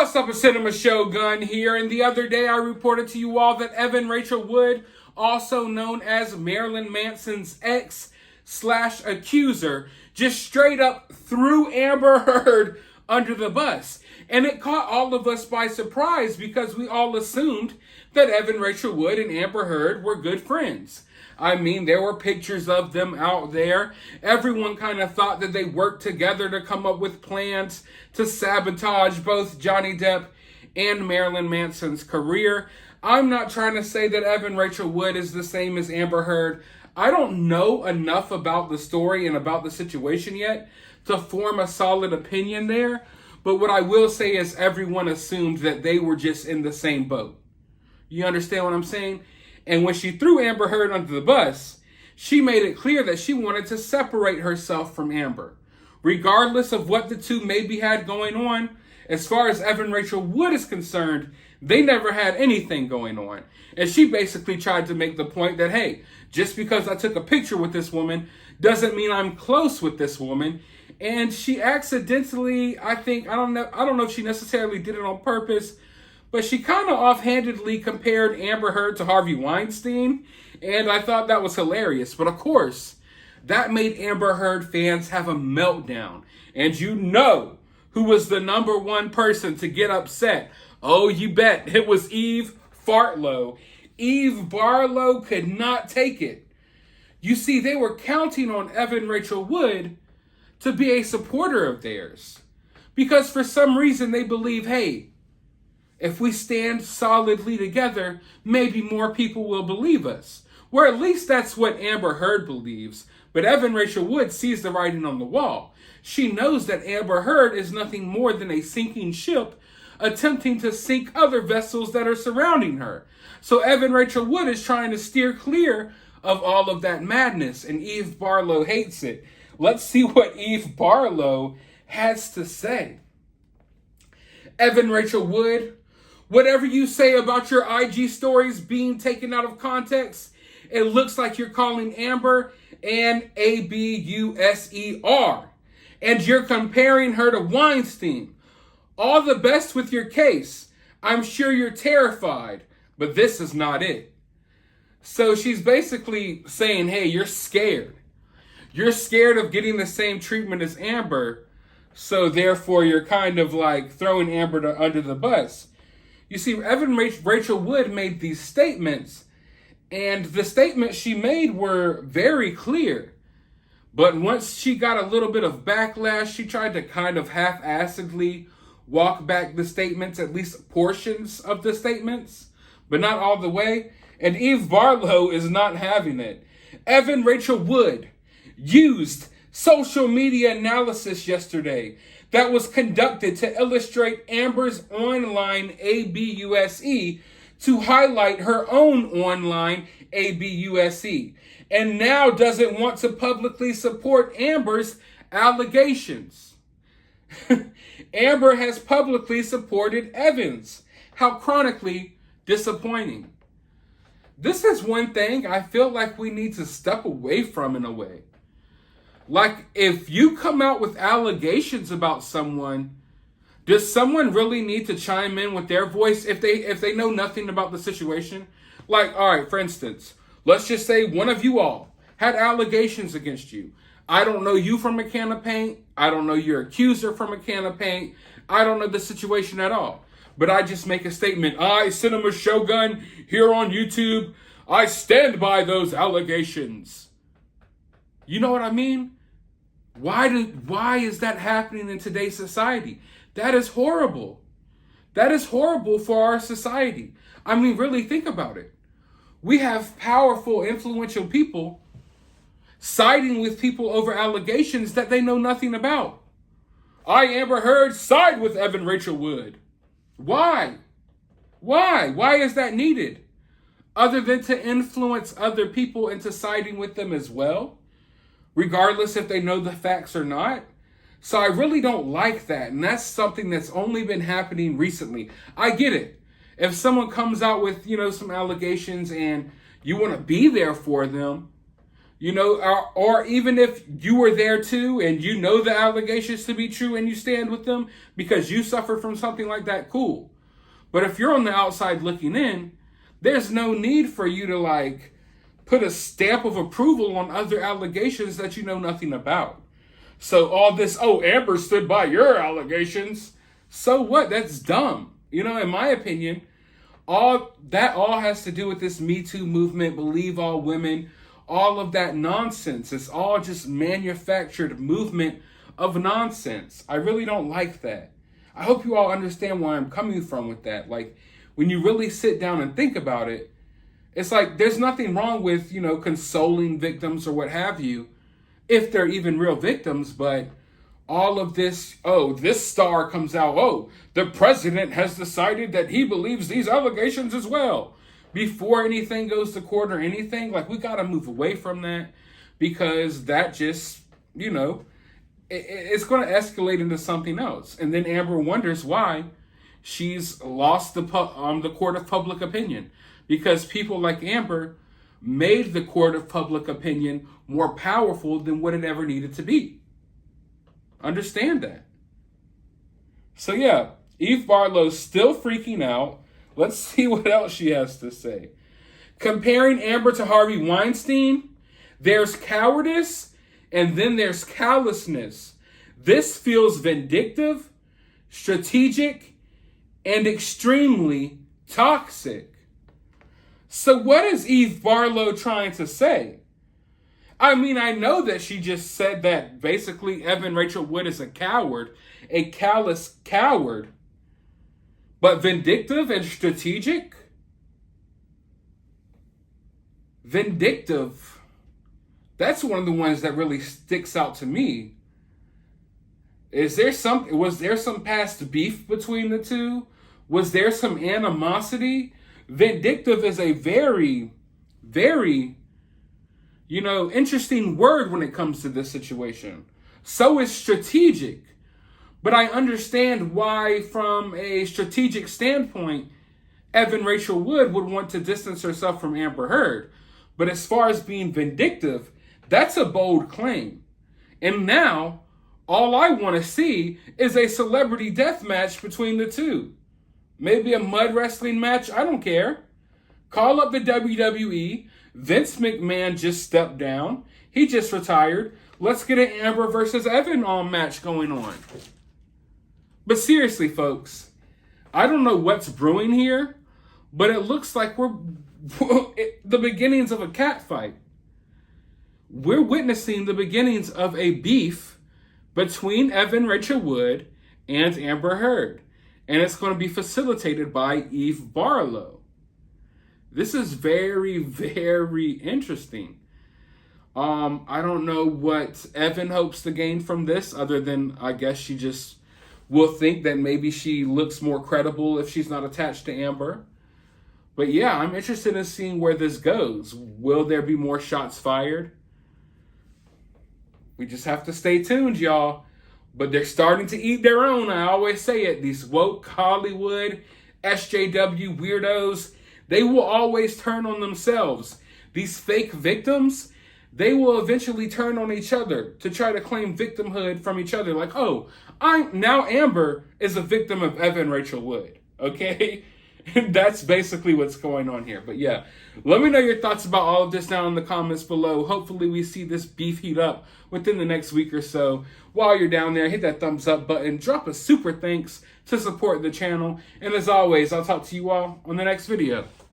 What's up, a Cinema Shogun here, and the other day I reported to you all that Evan Rachel Wood, also known as Marilyn Manson's ex/accuser, just straight up threw Amber Heard under the bus. And it caught all of us by surprise because we all assumed that Evan Rachel Wood and Amber Heard were good friends. I mean, there were pictures of them out there. Everyone kind of thought that they worked together to come up with plans to sabotage both Johnny Depp and Marilyn Manson's career. I'm not trying to say that Evan Rachel Wood is the same as Amber Heard. I don't know enough about the story and about the situation yet to form a solid opinion there. But what I will say is everyone assumed that they were just in the same boat. You understand what I'm saying? And when she threw Amber Heard under the bus, she made it clear that she wanted to separate herself from Amber. Regardless of what the two maybe had going on, as far as Evan Rachel Wood is concerned, they never had anything going on. And she basically tried to make the point that, hey, just because I took a picture with this woman doesn't mean I'm close with this woman. And she accidentally, I don't know if she necessarily did it on purpose, but she kind of offhandedly compared Amber Heard to Harvey Weinstein, and I thought that was hilarious. But of course, that made Amber Heard fans have a meltdown. And you know who was the number one person to get upset? Oh, you bet. It was Eve Fartlow. Eve Barlow could not take it. You see, they were counting on Evan Rachel Wood to be a supporter of theirs. Because for some reason they believe, hey, if we stand solidly together, maybe more people will believe us. Or at least that's what Amber Heard believes. But Evan Rachel Wood sees the writing on the wall. She knows that Amber Heard is nothing more than a sinking ship attempting to sink other vessels that are surrounding her. So Evan Rachel Wood is trying to steer clear of all of that madness, and Eve Barlow hates it. Let's see what Eve Barlow has to say. Evan Rachel Wood, whatever you say about your IG stories being taken out of context, it looks like you're calling Amber an abuser. And you're comparing her to Weinstein. All the best with your case. I'm sure you're terrified, but this is not it. So she's basically saying, hey, you're scared. You're scared of getting the same treatment as Amber, so therefore you're kind of like throwing Amber under the bus. You see, Evan Rachel Wood made these statements, and the statements she made were very clear. But once she got a little bit of backlash, she tried to kind of half-assedly walk back the statements, at least portions of the statements, but not all the way. And Eve Barlow is not having it. Evan Rachel Wood used social media analysis yesterday that was conducted to illustrate Amber's online abuse to highlight her own online abuse, and now doesn't want to publicly support Amber's allegations. Amber has publicly supported Evans. How chronically disappointing. This is one thing I feel like we need to step away from in a way. Like, if you come out with allegations about someone, does someone really need to chime in with their voice if they know nothing about the situation? Like, all right, for instance, let's just say one of you all had allegations against you. I don't know you from a can of paint. I don't know your accuser from a can of paint. I don't know the situation at all. But I just make a statement. I, Cinema Shogun, here on YouTube, I stand by those allegations. You know what I mean? Why is that happening in today's society? That is horrible. That is horrible for our society. I mean, really think about it. We have powerful, influential people siding with people over allegations that they know nothing about. I, Amber Heard, side with Evan Rachel Wood. Why? Why is that needed? Other than to influence other people into siding with them as well, regardless if they know the facts or not. So I really don't like that. And that's something that's only been happening recently. I get it. If someone comes out with, some allegations and you want to be there for them, or even if you were there too and you know the allegations to be true and you stand with them because you suffered from something like that, cool. But if you're on the outside looking in, there's no need for you to like put a stamp of approval on other allegations that you know nothing about. So all this, oh, Amber stood by your allegations. So what? That's dumb. In my opinion, all has to do with this Me Too movement, believe all women, all of that nonsense. It's all just manufactured movement of nonsense. I really don't like that. I hope you all understand where I'm coming from with that. Like, when you really sit down and think about it, it's like there's nothing wrong with, consoling victims or what have you, if they're even real victims. But all of this, this star comes out, the president has decided that he believes these allegations as well. Before anything goes to court or anything, like, we got to move away from that, because that just, it's going to escalate into something else. And then Amber wonders why she's lost the court of public opinion, because people like Amber made the court of public opinion more powerful than what it ever needed to be. Understand that. So yeah, Eve Barlow's still freaking out. Let's see what else she has to say. Comparing Amber to Harvey Weinstein, there's cowardice and then there's callousness. This feels vindictive, strategic, and extremely toxic. So what is Eve Barlow trying to say? I mean, I know that she just said that basically Evan Rachel Wood is a coward, a callous coward. But vindictive and strategic? Vindictive. That's one of the ones that really sticks out to me. Was there some past beef between the two? Was there some animosity? Vindictive is a very, very, interesting word when it comes to this situation. So is strategic. But I understand why, from a strategic standpoint, Evan Rachel Wood would want to distance herself from Amber Heard. But as far as being vindictive, that's a bold claim. And now, all I want to see is a celebrity death match between the two. Maybe a mud wrestling match, I don't care. Call up the WWE. Vince McMahon just stepped down. He just retired. Let's get an Amber versus Evan match going on. But seriously, folks, I don't know what's brewing here, but it looks like we're the beginnings of a cat fight. We're witnessing the beginnings of a beef between Evan Rachel Wood and Amber Heard. And it's going to be facilitated by Eve Barlow. This is very, very interesting. I don't know what Evan hopes to gain from this, other than I guess she just will think that maybe she looks more credible if she's not attached to Amber. But yeah, I'm interested in seeing where this goes. Will there be more shots fired? We just have to stay tuned, y'all. But they're starting to eat their own. I always say it. These woke Hollywood, SJW weirdos, they will always turn on themselves. These fake victims, they will eventually turn on each other to try to claim victimhood from each other. Like, now Amber is a victim of Evan Rachel Wood. Okay? That's basically what's going on here. But yeah, let me know your thoughts about all of this down in the comments below. Hopefully we see this beef heat up within the next week or so. While you're down there, hit that thumbs up button. Drop a super thanks to support the channel. And as always, I'll talk to you all on the next video.